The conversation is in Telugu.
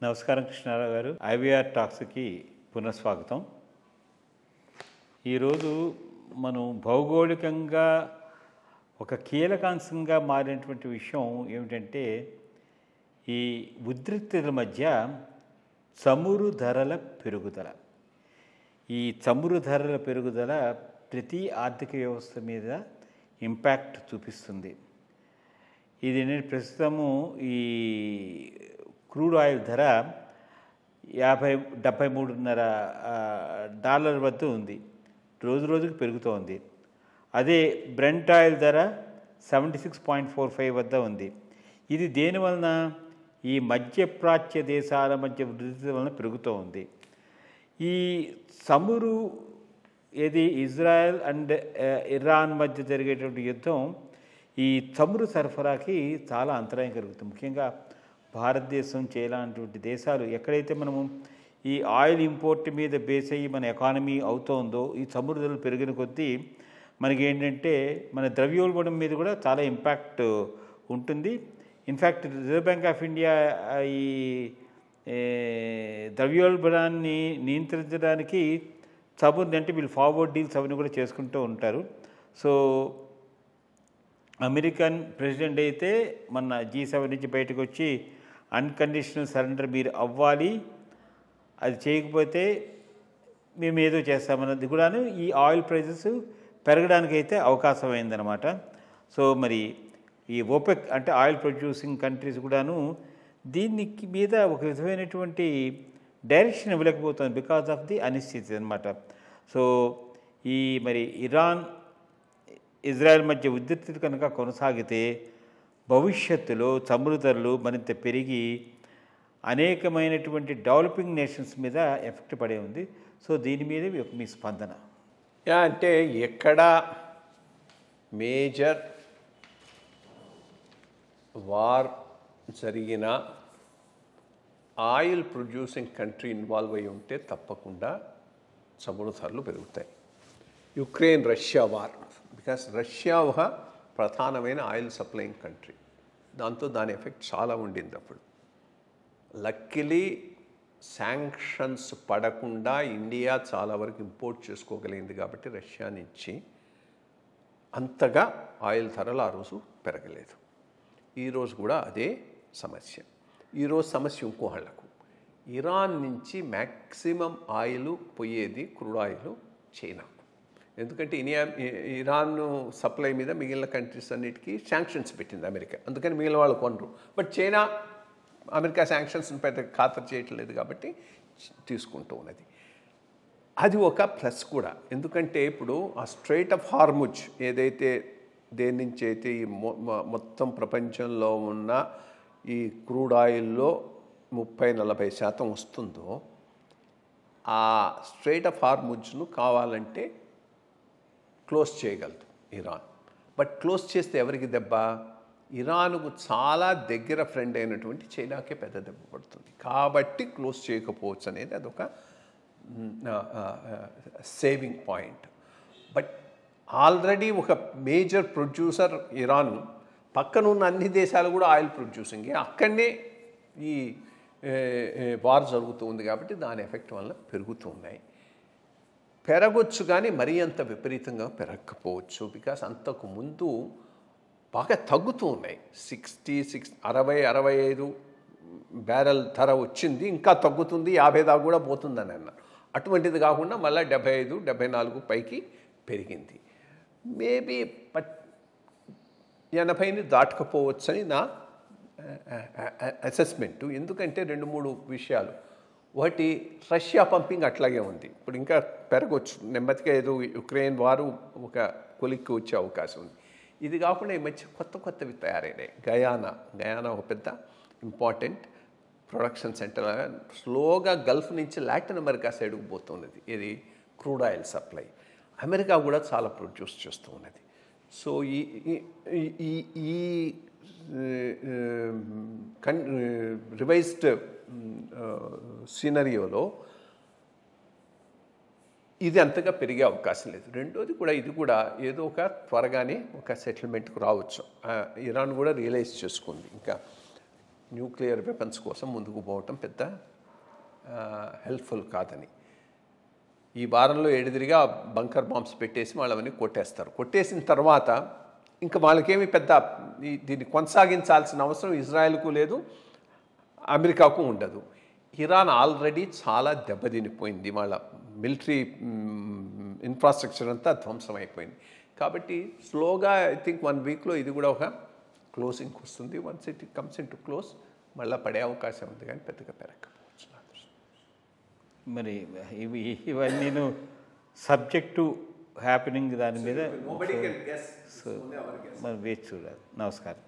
నమస్కారం కృష్ణారావు గారు. ఐవీఆర్ టాక్స్కి పునఃస్వాగతం. ఈరోజు మనం భౌగోళికంగా ఒక కీలకాంశంగా మారినటువంటి విషయం ఏమిటంటే ఈ ఉద్రిక్తతల మధ్య చమురు ధరల పెరుగుదల. ఈ చమురు ధరల పెరుగుదల ప్రతి ఆర్థిక వ్యవస్థ మీద ఇంపాక్ట్ చూపిస్తుంది. ఇది నేను ప్రస్తుతము ఈ క్రూడ్ ఆయిల్ ధర $73.5 వద్ద ఉంది. రోజు రోజుకు పెరుగుతోంది. అదే బ్రెంట్ ఆయిల్ ధర 76.45 వద్ద ఉంది. ఇది దేనివలన? ఈ మధ్యప్రాచ్య దేశాల మధ్య వృద్ధి వలన పెరుగుతూ ఉంది. ఈ చమురు ఏది ఇజ్రాయెల్ అండ్ ఇరాన్ మధ్య జరిగేటువంటి యుద్ధం ఈ చమురు సరఫరాకి చాలా అంతరాయం కలుగుతుంది. ముఖ్యంగా భారతదేశం చేయలాంటి దేశాలు ఎక్కడైతే మనము ఈ ఆయిల్ ఇంపోర్ట్ మీద బేస్ అయ్యి మన ఎకానమీ అవుతోందో ఈ చమురు ధరలు పెరిగిన కొద్దీ మనకి ఏంటంటే మన ద్రవ్యోల్బణం మీద కూడా చాలా ఇంపాక్ట్ ఉంటుంది. In fact reserve bank of India ఈ ద్రవ్యోల్బణాన్ని నియంత్రించడానికి చమురు అంటే వీళ్ళు ఫార్వర్డ్ డీల్స్ అవన్నీ కూడా చేసుకుంటూ ఉంటారు. సో అమెరికన్ ప్రెసిడెంట్ అయితే మన G7 నుంచి బయటకు వచ్చి అన్కండిషనల్ సరెండర్ మీరు అవ్వాలి, అది చేయకపోతే మేము ఏదో చేస్తామన్నది కూడాను ఈ ఆయిల్ ప్రైజెస్ పెరగడానికి అయితే అవకాశం అయిందనమాట. సో మరి ఈ ఓపెక్ అంటే ఆయిల్ ప్రొడ్యూసింగ్ కంట్రీస్ కూడాను దీని మీద ఒక విధమైనటువంటి డైరెక్షన్ ఇవ్వలేకపోతుంది బికాజ్ ఆఫ్ ది అనిశ్చితి అనమాట. సో ఈ మరి ఇరాన్ ఇజ్రాయెల్ మధ్య ఉద్రిక్తత కనుక కొనసాగితే భవిష్యత్తులో చమురు ధరలు మరింత పెరిగి అనేకమైనటువంటి డెవలపింగ్ నేషన్స్ మీద ఎఫెక్ట్ పడే ఉంది. సో దీని మీద మీ స్పందన అంటే ఎక్కడ మేజర్ వార్ జరిగిన ఆయిల్ ప్రొడ్యూసింగ్ కంట్రీ ఇన్వాల్వ్ అయి ఉంటే తప్పకుండా చమురు ధరలు పెరుగుతాయి. Ukraine Russia war, because Russia ఒక ప్రధానమైన ఆయిల్ సప్లయింగ్ కంట్రీ, దాంతో దాని ఎఫెక్ట్ చాలా ఉండింది. అప్పుడు లక్కీలీ శాంక్షన్స్ పడకుండా ఇండియా చాలా వరకు ఇంపోర్ట్ చేసుకోగలిగింది కాబట్టి రష్యా నుంచి అంతగా ఆయిల్ ధరలు ఆ రోజు పెరగలేదు. ఈరోజు కూడా అదే సమస్య. ఈరోజు సమస్య ఇంకోళ్ళకు ఇరాన్ నుంచి మ్యాక్సిమం ఆయిల్ పోయేది క్రూడ్ ఆయిల్ చైనా. ఎందుకంటే ఇరాన్ సప్లై మీద మిగిలిన కంట్రీస్ అన్నిటికీ శాంక్షన్స్ పెట్టింది అమెరికా, అందుకని మిగిలిన వాళ్ళు కొనరు. బట్ చైనా అమెరికా శాంక్షన్స్ని పెద్ద ఖాతరు చేయట్లేదు కాబట్టి తీసుకుంటూ ఉన్నది. అది ఒక ప్లస్ కూడా. ఎందుకంటే ఇప్పుడు ఆ స్ట్రెయిట్ ఆఫ్ హార్ముజ్ ఏదైతే దేని నుంచి అయితే ఈ మొత్తం ప్రపంచంలో ఉన్న ఈ క్రూడ్ ఆయిల్లో 30-40% వస్తుందో ఆ స్ట్రెయిట్ ఆఫ్ హార్ముజ్ను కావాలంటే క్లోజ్ చేయగలదు ఇరాన్. బట్ క్లోజ్ చేస్తే ఎవరికి దెబ్బ? ఇరాన్కు చాలా దగ్గర ఫ్రెండ్ అయినటువంటి చైనాకే పెద్ద దెబ్బ పడుతుంది. కాబట్టి క్లోజ్ చేయకపోవచ్చు అనేది అదొక సేవింగ్ పాయింట్. బట్ ఆల్రెడీ ఒక మేజర్ ప్రొడ్యూసర్ ఇరాన్, పక్కనున్న అన్ని దేశాలు కూడా ఆయిల్ ప్రొడ్యూసింగ్, అక్కడనే ఈ వార్ జరుగుతూ ఉంది కాబట్టి దాని ఎఫెక్ట్ వల్ల పెరుగుతూ ఉన్నాయి. పెరగొచ్చు కానీ మరీ అంత విపరీతంగా పెరగకపోవచ్చు. బికాస్ అంతకు ముందు బాగా తగ్గుతూ ఉన్నాయి. 60-65 బ్యారెల్ ధర వచ్చింది, ఇంకా తగ్గుతుంది, 50 దాకా కూడా పోతుందని అన్నారు. అటువంటిది కాకుండా మళ్ళీ 75-74 పైకి పెరిగింది. మేబీ 80ని దాటకపోవచ్చని నా అసెస్మెంటు. ఎందుకంటే 2-3 విషయాలు. ఒకటి, రష్యా పంపింగ్ అట్లాగే ఉంది, ఇప్పుడు ఇంకా పెరగవచ్చు నెమ్మదిగా. ఏదో యుక్రెయిన్ వారు ఒక కొలిక్కి వచ్చే అవకాశం ఉంది. ఇది కాకుండా ఈ మధ్య కొత్తవి తయారైనాయి. గయానా ఒక పెద్ద ఇంపార్టెంట్ ప్రొడక్షన్ సెంటర్, స్లోగా గల్ఫ్ నుంచి లాటిన్ అమెరికా సైడ్కి పోతున్నది. ఇది క్రూడ్ ఆయిల్ సప్లై. అమెరికా కూడా చాలా ప్రొడ్యూస్ చేస్తూ ఉన్నది. సో ఈ రివైజ్డ్ సినరియోలో ఇది అంతగా పెరిగే అవకాశం లేదు. రెండోది కూడా ఇది కూడా ఏదో ఒక త్వరగానే ఒక సెటిల్మెంట్కు రావచ్చు. ఇరాన్ కూడా రియలైజ్ చేసుకుంది ఇంకా న్యూక్లియర్ వెపన్స్ కోసం ముందుకు పోవటం పెద్ద హెల్ప్ఫుల్ కాదని. ఈ వారంలో ఎడిదిరిగా బంకర్ బాంబ్స్ పెట్టేసి వాళ్ళవన్నీ కొట్టేస్తారు. కొట్టేసిన తర్వాత ఇంకా వాళ్ళకేమి పెద్ద దీన్ని కొనసాగించాల్సిన అవసరం ఇజ్రాయెల్కు లేదు, అమెరికాకు ఉండదు. ఇరాన్ ఆల్రెడీ చాలా దెబ్బతినిపోయింది, వాళ్ళ మిలిటరీ ఇన్ఫ్రాస్ట్రక్చర్ అంతా ధ్వంసం అయిపోయింది. కాబట్టి స్లోగా ఐ థింక్ 1 వీక్లో ఇది కూడా ఒక క్లోజింగ్కి వస్తుంది. Once it comes in to close మళ్ళీ పడే అవకాశం ఉంది, కానీ పెద్దగా పెరగకపోవచ్చు. మరి ఇవన్నీ సబ్జెక్టు హ్యాపెనింగ్ దాని మీద Nobody can guess. సో మరి వేచి చూడాలి. నమస్కారం.